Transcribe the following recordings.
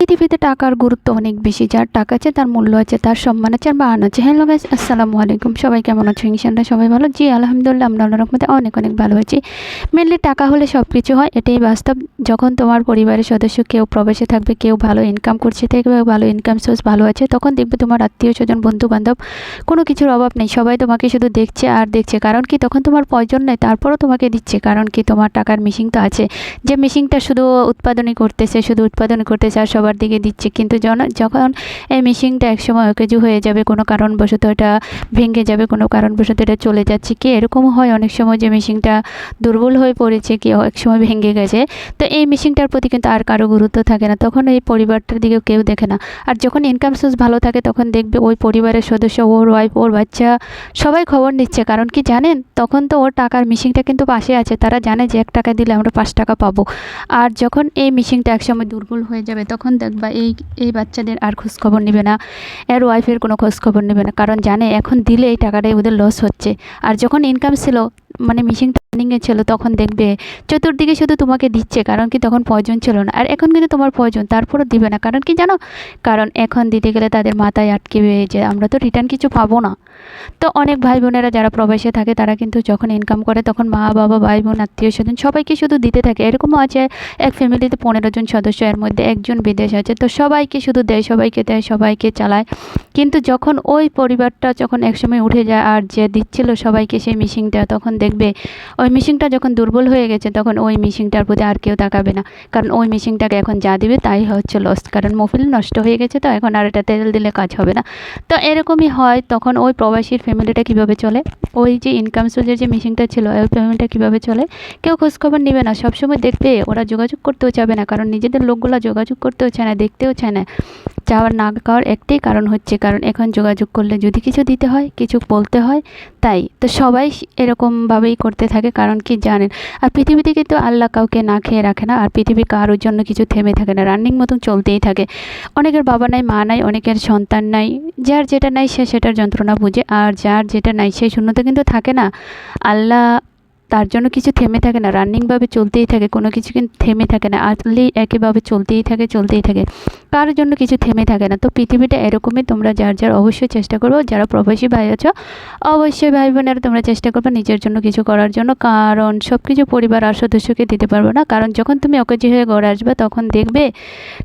পৃথিবীতে টাকার গুরুত্ব অনেক বেশি। যার টাকা আছে তার মূল্য আছে, তার সম্মান আছে, আর মান আছে। হ্যালো গাইস, আসসালামু আলাইকুম। সবাই কেমন আছো? ইনশাআল্লাহ সবাই ভালো। জি আলহামদুলিল্লাহ, আমরা আল্লাহর রহমতে অনেক অনেক ভালো আছি। মেনলি টাকা হলে সব কিছু হয়, এটাই বাস্তব। যখন তোমার পরিবারের সদস্য কেউ প্রবাসে থাকবে, কেউ ভালো ইনকাম করছে, কেউ ভালো ইনকাম সোর্স ভালো আছে, তখন দেখবে তোমার আত্মীয় স্বজন বন্ধু বান্ধব কোনো কিছুর অভাব নেই। সবাই তোমাকে শুধু দেখছে আর দেখছে। কারণ কি, তখন তোমার প্রয়োজন নেই, তারপরও তোমাকে দিচ্ছে। কারণ কি, তোমার টাকার মিশিং তো আছে। যে মিশিংটা শুধু উৎপাদনই করতেছে আর সবার দিকে দিচ্ছে। কিন্তু যখন এই মেশিনটা একসময় অকেজো হয়ে যাবে, কোনো কারণবশত এটা ভেঙে যাবে, কোনো কারণবশত এটা চলে যাচ্ছে, কি এরকমও হয় অনেক সময় যে মেশিনটা দুর্বল হয়ে পড়েছে, কি একসময় ভেঙে গেছে, তো এই মেশিনটার প্রতি কিন্তু আর কারো গুরুত্ব থাকে না। তখন এই পরিবারটার দিকে কেউ দেখে না। আর যখন ইনকাম সোর্স ভালো থাকে, তখন দেখবে ওই পরিবারের সদস্য, ওর ওয়াইফ, ওর বাচ্চা সবাই খবর নিচ্ছে। কারণ কি জানেন, তখন তো ওর টাকার মেশিনটা কিন্তু পাশে আছে। তারা জানে যে 1 টাকা দিলে আমরা 5 টাকা পাবো। আর যখন এই মেশিনটা একসময় দুর্বল হয়ে যাবে, তখন দেখবা এই বাচ্চাদের আর খোঁজখবর নেবে না, এর ওয়াইফের কোনো খোঁজখবর নেবে না। কারণ জানে এখন দিলে এই টাকাটাই ওদের লস হচ্ছে। আর যখন ইনকাম ছিল, মানে মেশিনটা রানিংয়ে ছিল, তখন দেখবে চতুর্দিকে শুধু তোমাকে দিচ্ছে। কারণ কি, তখন প্রয়োজন ছিল না। আর এখন কিন্তু তোমার প্রয়োজন, তারপরও দিবে না। কারণ কি জানো, কারণ এখন দিতে গেলে তাদের মাথায় আটকে যে আমরা তো রিটার্ন কিছু পাবো না। তো অনেক ভাই বোনেরা যারা প্রবাসে থাকে, তারা কিন্তু যখন ইনকাম করে, তখন মা বাবা, ভাই বোন, আত্মীয় স্বজন সবাইকে শুধু দিতে থাকে। এরকমও আছে এক ফ্যামিলিতে 15 জন সদস্য, এর মধ্যে একজন বিদেশ আছে, তো সবাইকে শুধু দেয়, সবাইকে দেয়, সবাইকে চালায়। কিন্তু যখন ওই পরিবারটা যখন একসময় উঠে যায়, আর যে দিচ্ছিল সবাইকে সেই মিশিংটা, তখন দেখবে ওই মিশিংটা যখন দুর্বল হয়ে গেছে, তখন ওই মিশিংটার প্রতি আর কেউ তাকাবে না। কারণ ওই মিশিংটাকে এখন যা দিবে তাই হচ্ছে লস। কারণ মফিল নষ্ট হয়ে গেছে, তো এখন আর এটা তেল দিলে কাজ হবে না। তো এরকমই হয়। তখন ওই প্রবাসীর ফ্যামিলিটা কীভাবে চলে, ওই যে ইনকাম সোর্সের যে মেশিনটা ছিল, ওই ফ্যামিলিটা কীভাবে চলে, কেউ খোঁজখবর নেবে না। সবসময় দেখবে ওরা যোগাযোগ করতেও চাবে না। কারণ নিজেদের লোকগুলো যোগাযোগ করতেও চায় না, দেখতেও চায় না। চাওয়ার না খাওয়ার একটাই কারণ হচ্ছে, কারণ এখন যোগাযোগ করলে যদি কিছু দিতে হয়, কিছু বলতে হয়, তাই তো সবাই এরকমভাবেই করতে থাকে। কারণ কি জানেন, আর পৃথিবীতে কিন্তু আল্লাহ কাউকে না খেয়ে রাখে না। আর পৃথিবী কারোর জন্য কিছু থেমে থাকে না, রানিং মতন চলতেই থাকে। অনেকের বাবা নাই, মা নাই, অনেকের সন্তান নাই। যার যেটা নাই সে সেটার যন্ত্রণা বুঝে, আর যার যেটা নাই সেই শূন্যতা কিন্তু থাকে না। আল্লাহ তার জন্য কিছু থেমে থাকে না, রানিংভাবে চলতেই থাকে। কোনো কিছু কিন্তু থেমে থাকে না, আসলেই একইভাবে চলতেই থাকে। কারোর জন্য কিছু থেমে থাকে না। তো পৃথিবীটা এরকমই। তোমরা যার অবশ্যই চেষ্টা করবো, যারা প্রবাসী ভাই আছো, অবশ্যই ভাই বোনেরা তোমরা চেষ্টা করবে নিজের জন্য কিছু করার জন্য। কারণ সব কিছু পরিবার আর সদস্যকে দিতে পারবে না। কারণ যখন তুমি অকেজো হয়ে ঘরে আসবে, তখন দেখবে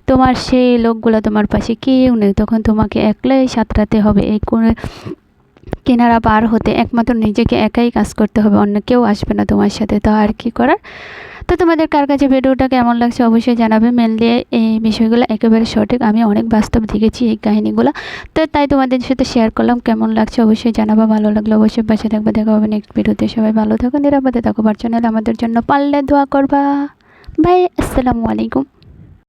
তোমার সেই লোকগুলো তোমার পাশে কেউ নেই। তখন তোমাকে একলাই সাঁতরাতে হবে এই কিনারা পার হতে। একমাত্র নিজেকে একাই কাজ করতে হবে, অন্য কেউ আসবে না তোমার সাথে। তো আর কি করার। তো তোমাদের কার কাছে ভিডিওটা কেমন লাগছে অবশ্যই জানাবে। মেনলি এই বিষয়গুলো একেবারে সঠিক, আমি অনেক বাস্তব দেখেছি এই কাহিনিগুলো। তো তাই তোমাদের সাথে শেয়ার করলাম। কেমন লাগছে অবশ্যই জানাবা, ভালো লাগলে অবশ্যই পাশে থাকবে। দেখা হবে নেক্সট ভিডিওতে। সবাই ভালো থাকো, নিরাপদে থাকো। চ্যানেল আমাদের জন্য পারলে দোয়া করবা। বাই, আসসালামু আলাইকুম।